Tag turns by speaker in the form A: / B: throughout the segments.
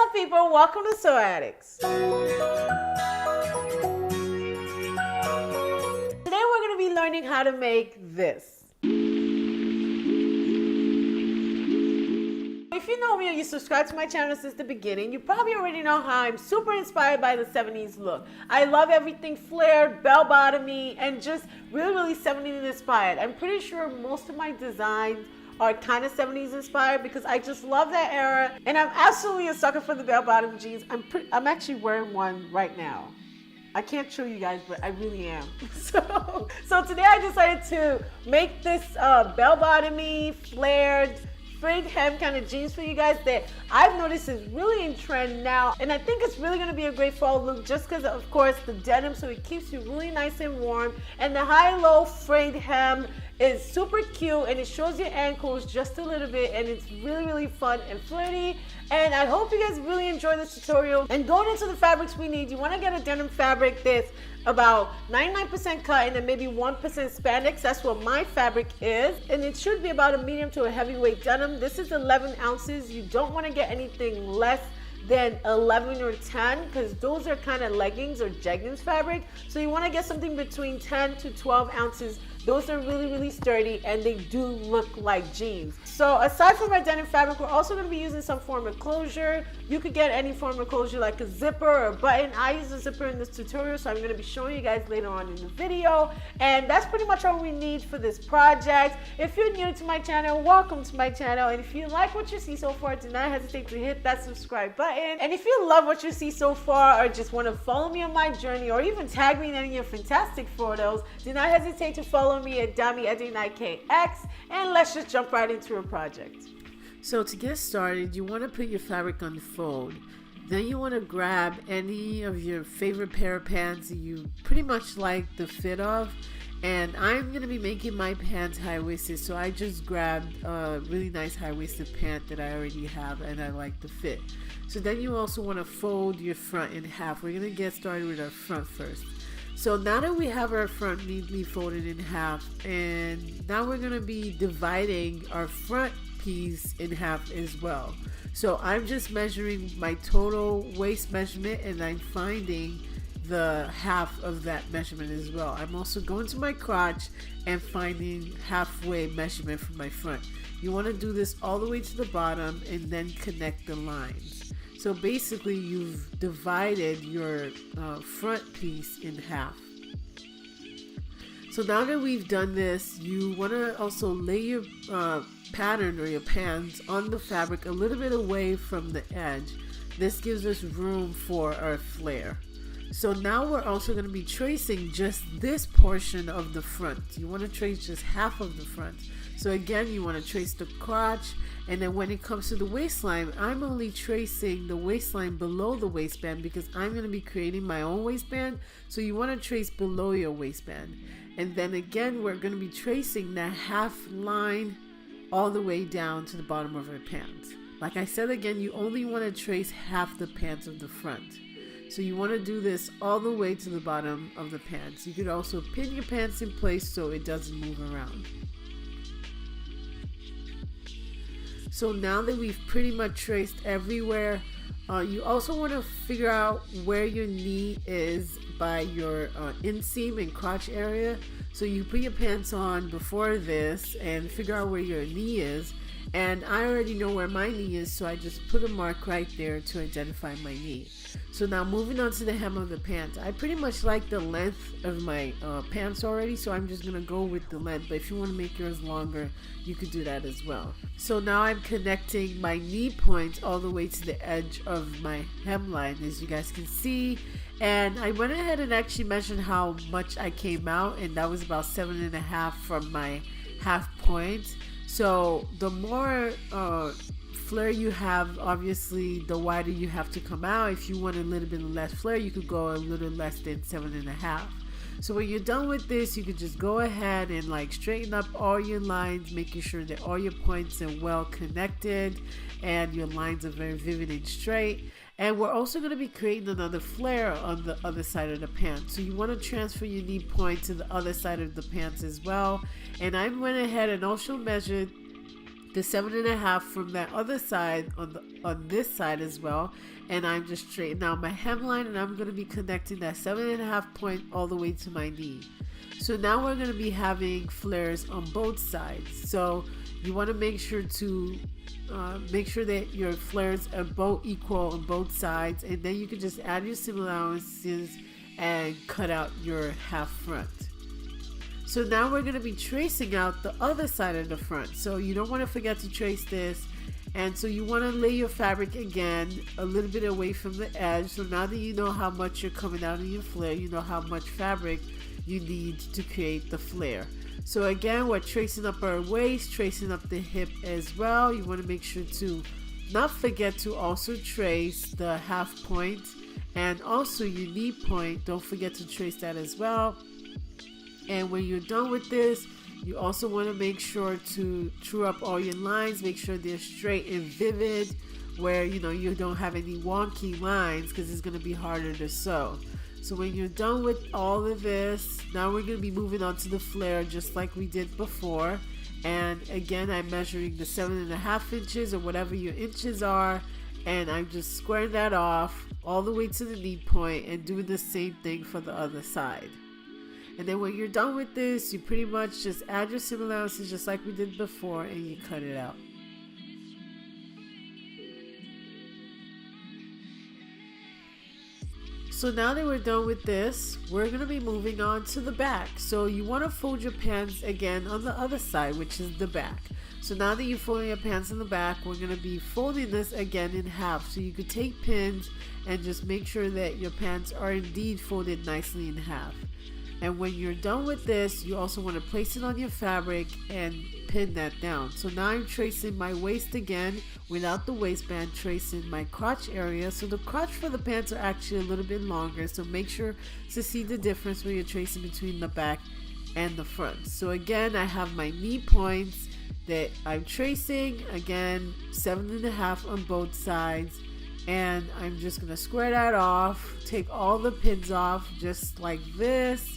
A: up, people? Welcome to Sew Addicts. Today we're going to be learning how to make this. If you know me or you subscribe to my channel since the beginning, you probably already know how I'm super inspired by the 70s look. I love everything flared, bell-bottomy, and just really 70s inspired. I'm pretty sure most of my designs are kind of 70s inspired because I just love that era, and I'm absolutely a sucker for the bell-bottom jeans. I'm actually wearing one right now. I can't show you guys, but I really am. So today I decided to make this bell-bottomy, flared, frayed hem kind of jeans for you guys that I've noticed is really in trend now, and I think it's really going to be a great fall look just because of course the denim, so it keeps you really nice and warm, and the high-low frayed hem is super cute and it shows your ankles just a little bit, and it's really fun and flirty. And I hope you guys really enjoy this tutorial. And going into the fabrics we need, you want to get a denim fabric that's about 99% cotton and maybe 1% spandex. That's what my fabric is, and it should be about a medium to a heavyweight denim. This is 11 ounces. You don't want to get anything less than 11 or 10 because those are kind of leggings or jeggings fabric. So you want to get something between 10 to 12 ounces. Those are really sturdy and they do look like jeans. So aside from our denim fabric, we're also going to be using some form of closure. You could get any form of closure like a zipper or a button. I use a zipper in this tutorial, so I'm going to be showing you guys later on in the video. And that's pretty much all we need for this project. If you're new to my channel, welcome to my channel. And if you like what you see so far, do not hesitate to hit that subscribe button. And if you love what you see so far or just want to follow me on my journey or even tag me in any of your fantastic photos, do not hesitate to follow me at DamiEddyKX, and let's just jump right into a project. So to get started, you want to put your fabric on the fold. Then you want to grab any of your favorite pair of pants that you pretty much like the fit of. And I'm going to be making my pants high-waisted, so I just grabbed a really nice high-waisted pant that I already have and I like the fit. So then you also want to fold your front in half. We're going to get started with our front first. So now that we have our front neatly folded in half, and now we're going to be dividing our front piece in half as well. So I'm just measuring my total waist measurement and I'm finding the half of that measurement as well. I'm also going to my crotch and finding halfway measurement for my front. You want to do this all the way to the bottom and then connect the lines. So basically you've divided your front piece in half. So now that we've done this, you want to also lay your pattern or your pants on the fabric a little bit away from the edge. This gives us room for our flare. So now we're also going to be tracing just this portion of the front. You want to trace just half of the front. So again, you want to trace the crotch, and then when it comes to the waistline, I'm only tracing the waistline below the waistband because I'm going to be creating my own waistband. So you want to trace below your waistband. And then again, we're going to be tracing that half line all the way down to the bottom of our pants. Like I said again, you only want to trace half the pants of the front. So you want to do this all the way to the bottom of the pants. You could also pin your pants in place so it doesn't move around. So now that we've pretty much traced everywhere, you also want to figure out where your knee is by your inseam and crotch area. So you put your pants on before this and figure out where your knee is. And I already know where my knee is, so I just put a mark right there to identify my knee. So now moving on to the hem of the pants. I pretty much like the length of my pants already, so I'm just going to go with the length. But if you want to make yours longer, you could do that as well. So now I'm connecting my knee points all the way to the edge of my hemline, as you guys can see. And I went ahead and actually measured how much I came out, and that was about 7.5 from my half point. So the more flare you have, obviously the wider you have to come out. If you want a little bit less flare, you could go a little less than 7.5. So when you're done with this, you could just go ahead and like straighten up all your lines, making sure that all your points are well connected and your lines are very vivid and straight. And we're also going to be creating another flare on the other side of the pants. So you want to transfer your knee point to the other side of the pants as well. And I went ahead and also measured the 7.5 from that other side on this side as well, and I'm just straightening out my hemline, and I'm going to be connecting that 7.5 point all the way to my knee. So now we're going to be having flares on both sides. So you want to make sure that your flares are both equal on both sides, and then you can just add your seam allowances and cut out your half front. So now we're going to be tracing out the other side of the front. So you don't want to forget to trace this. And so you want to lay your fabric again a little bit away from the edge. So now that you know how much you're coming out in your flare, you know how much fabric you need to create the flare. So again, we're tracing up our waist, tracing up the hip as well. You want to make sure to not forget to also trace the half point and also your knee point. Don't forget to trace that as well. And when you're done with this, you also want to make sure to true up all your lines, make sure they're straight and vivid, where you don't have any wonky lines, because it's going to be harder to sew. So when you're done with all of this, now we're going to be moving on to the flare just like we did before. And again, I'm measuring the 7.5 inches or whatever your inches are, and I'm just squaring that off all the way to the knee point and doing the same thing for the other side. And then when you're done with this, you pretty much just add your seam allowances just like we did before, and you cut it out. So now that we're done with this, we're going to be moving on to the back. So you want to fold your pants again on the other side, which is the back. So now that you're folding your pants in the back, we're going to be folding this again in half. So you could take pins and just make sure that your pants are indeed folded nicely in half. And when you're done with this, you also want to place it on your fabric and pin that down. So now I'm tracing my waist again without the waistband, tracing my crotch area. So the crotch for the pants are actually a little bit longer, so make sure to see the difference when you're tracing between the back and the front. So again, I have my knee points that I'm tracing, again 7.5 on both sides, and I'm just going to square that off, take all the pins off just like this.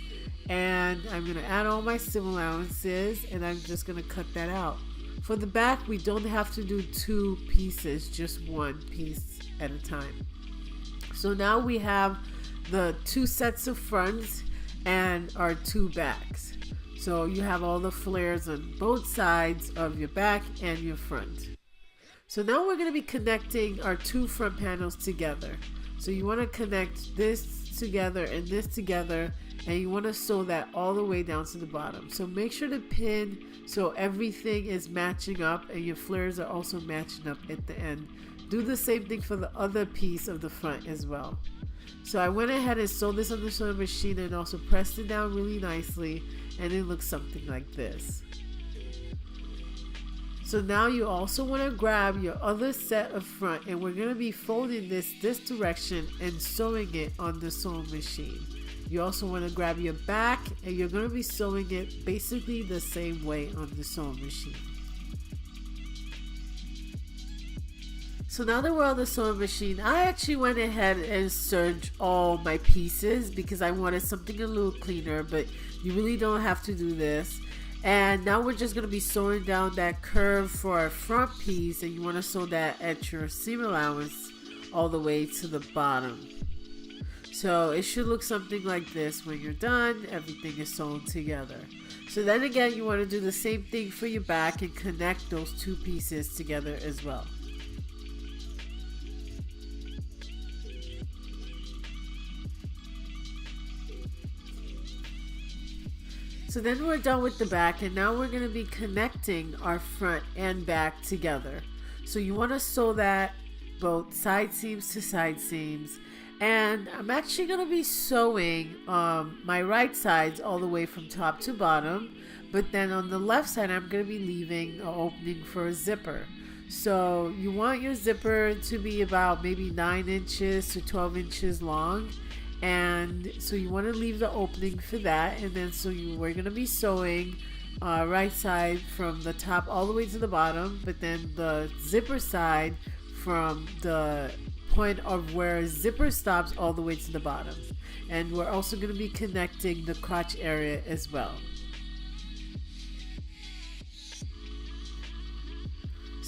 A: And I'm going to add all my seam allowances, and I'm just going to cut that out. For the back, we don't have to do two pieces, just one piece at a time. So now we have the two sets of fronts and our two backs. So you have all the flares on both sides of your back and your front. So now we're going to be connecting our two front panels together. So you want to connect this together and this together, and you want to sew that all the way down to the bottom. So make sure to pin so everything is matching up and your flares are also matching up at the end. Do the same thing for the other piece of the front as well. So I went ahead and sewed this on the sewing machine and also pressed it down really nicely, and it looks something like this. So now you also want to grab your other set of front, and we're going to be folding this direction and sewing it on the sewing machine. You also want to grab your back, and you're going to be sewing it basically the same way on the sewing machine. So now that we're on the sewing machine, I actually went ahead and serged all my pieces because I wanted something a little cleaner, but you really don't have to do this. And now we're just going to be sewing down that curve for our front piece, and you want to sew that at your seam allowance all the way to the bottom. So it should look something like this when you're done. Everything is sewn together. So then again, you want to do the same thing for your back and connect those two pieces together as well. So then we're done with the back, and now we're going to be connecting our front and back together. So you want to sew that both side seams to side seams. And I'm actually going to be sewing my right sides all the way from top to bottom. But then on the left side, I'm going to be leaving an opening for a zipper. So you want your zipper to be about maybe 9 inches to 12 inches long. And so you want to leave the opening for that. And then we're going to be sewing right side from the top all the way to the bottom. But then the zipper side from the point of where zipper stops all the way to the bottom. And we're also going to be connecting the crotch area as well.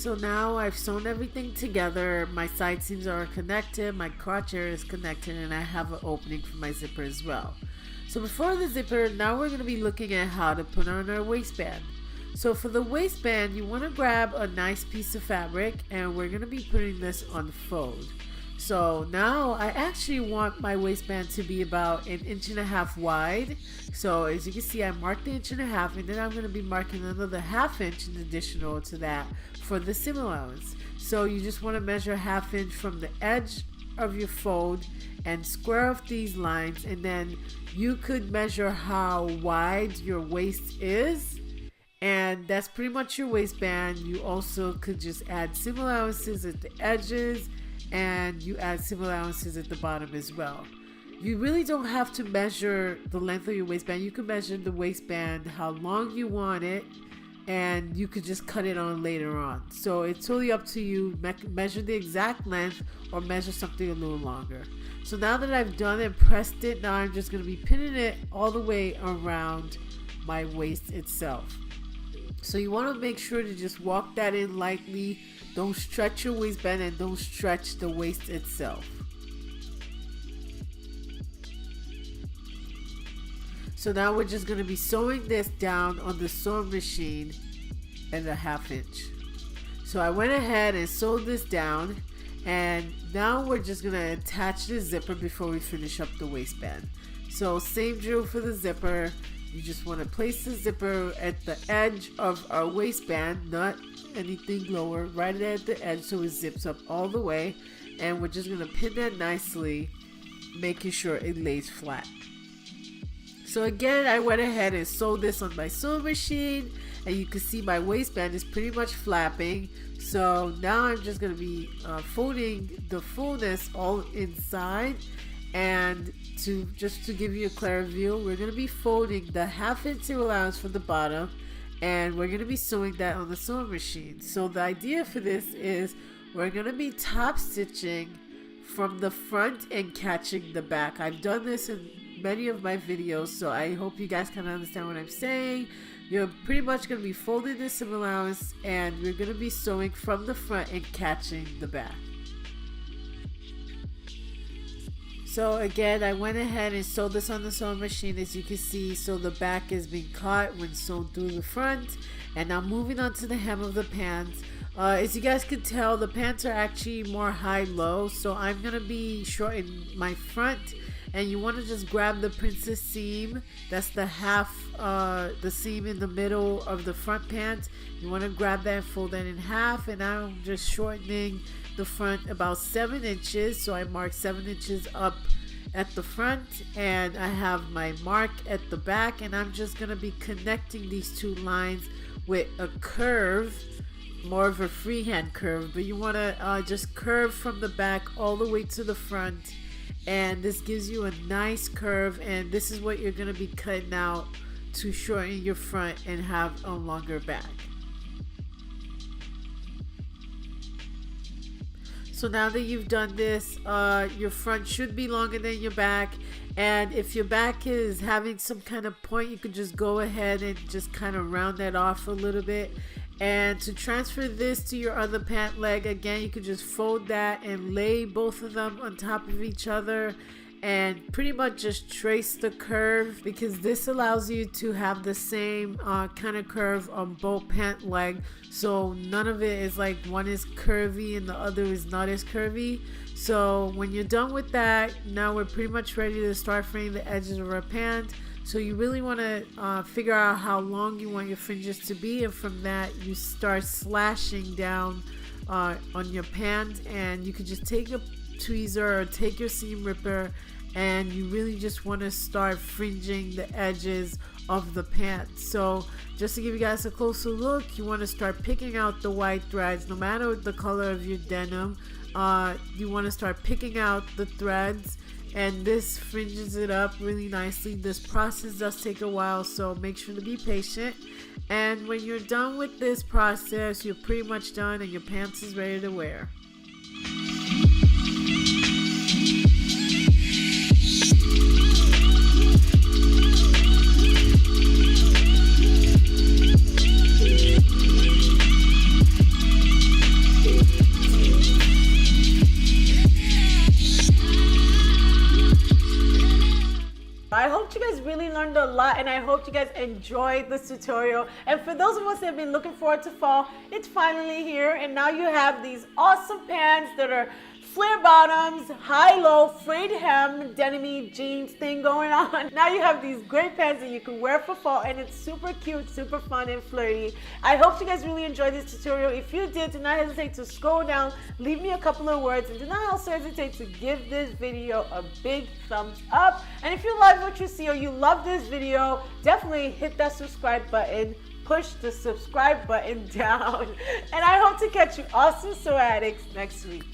A: So now I've sewn everything together. My side seams are connected, my crotch area is connected, and I have an opening for my zipper as well. So before the zipper, now we're going to be looking at how to put on our waistband. So for the waistband, you want to grab a nice piece of fabric, and we're going to be putting this on fold. So now I actually want my waistband to be about 1.5 inches wide. So as you can see, I marked the 1.5 inches, and then I'm going to be marking another 1/2 inch in additional to that for the seam allowance. So you just want to measure 1/2 inch from the edge of your fold and square off these lines, and then you could measure how wide your waist is, and that's pretty much your waistband. You also could just add seam allowances at the edges, and you add seam allowances at the bottom as well. You really don't have to measure the length of your waistband. You can measure the waistband how long you want it, and you could just cut it on later on. So it's totally up to you. Measure the exact length or measure something a little longer. So now that I've done and pressed it, now I'm just going to be pinning it all the way around my waist itself. So you want to make sure to just walk that in lightly. Don't stretch your waistband and don't stretch the waist itself. So now we're just going to be sewing this down on the sewing machine at 1/2 inch. So I went ahead and sewed this down, and now we're just going to attach the zipper before we finish up the waistband. So same drill for the zipper. You just want to place the zipper at the edge of our waistband, not anything lower, right at the edge so it zips up all the way, and we're just going to pin that nicely, making sure it lays flat. So again, I went ahead and sewed this on my sewing machine, and you can see my waistband is pretty much flapping. So now I'm just going to be folding the fullness all inside, and to give you a clear view, we're going to be folding the 1/2 inch seam allowance from the bottom, and we're going to be sewing that on the sewing machine. So the idea for this is we're going to be top stitching from the front and catching the back. I've done this in many of my videos, so I hope you guys kind of understand what I'm saying. You're pretty much going to be folding the seam allowance, and we're going to be sewing from the front and catching the back. So again, I went ahead and sewed this on the sewing machine, as you can see. So the back is being caught when sewn through the front. And now moving on to the hem of the pants. As you guys can tell, the pants are actually more high-low. So I'm going to be shortening my front. And you want to just grab the princess seam. That's the the seam in the middle of the front pant. You want to grab that and fold that in half. And I'm just shortening the front about 7 inches. So I marked 7 inches up at the front, and I have my mark at the back, and I'm just going to be connecting these two lines with a curve, more of a freehand curve, but you want to just curve from the back all the way to the front, and this gives you a nice curve, and this is what you're going to be cutting out to shorten your front and have a longer back. So now that you've done this, your front should be longer than your back, and if your back is having some kind of point, you can just go ahead and just kind of round that off a little bit. And to transfer this to your other pant leg, again, you can just fold that and lay both of them on top of each other and pretty much just trace the curve, because this allows you to have the same kind of curve on both pant leg, so none of it is like one is curvy and the other is not as curvy. So when you're done with that, now we're pretty much ready to start fraying the edges of our pant. So you really want to figure out how long you want your fringes to be, and from that you start slashing down on your pant, and you could just take a tweezer or take your seam ripper, and you really just want to start fringing the edges of the pant. So just to give you guys a closer look, you want to start picking out the white threads, no matter the color of your denim. You want to start picking out the threads, and this fringes it up really nicely. This process does take a while, so make sure to be patient. And when you're done with this process, you're pretty much done, and your pants is ready to wear. you guys really learned a lot, and I hope you guys enjoyed this tutorial. And for those of us that have been looking forward to fall, it's finally here, and now you have these awesome pants that are flare bottoms, high-low, frayed hem, denim jeans thing going on. Now you have these great pants that you can wear for fall, and it's super cute, super fun, and flirty. I hope you guys really enjoyed this tutorial. If you did, do not hesitate to scroll down, leave me a couple of words, and do not also hesitate to give this video a big thumbs up. And if you like what you see or you love this video, definitely hit that subscribe button. Push the subscribe button down. And I hope to catch you awesome sew addicts next week.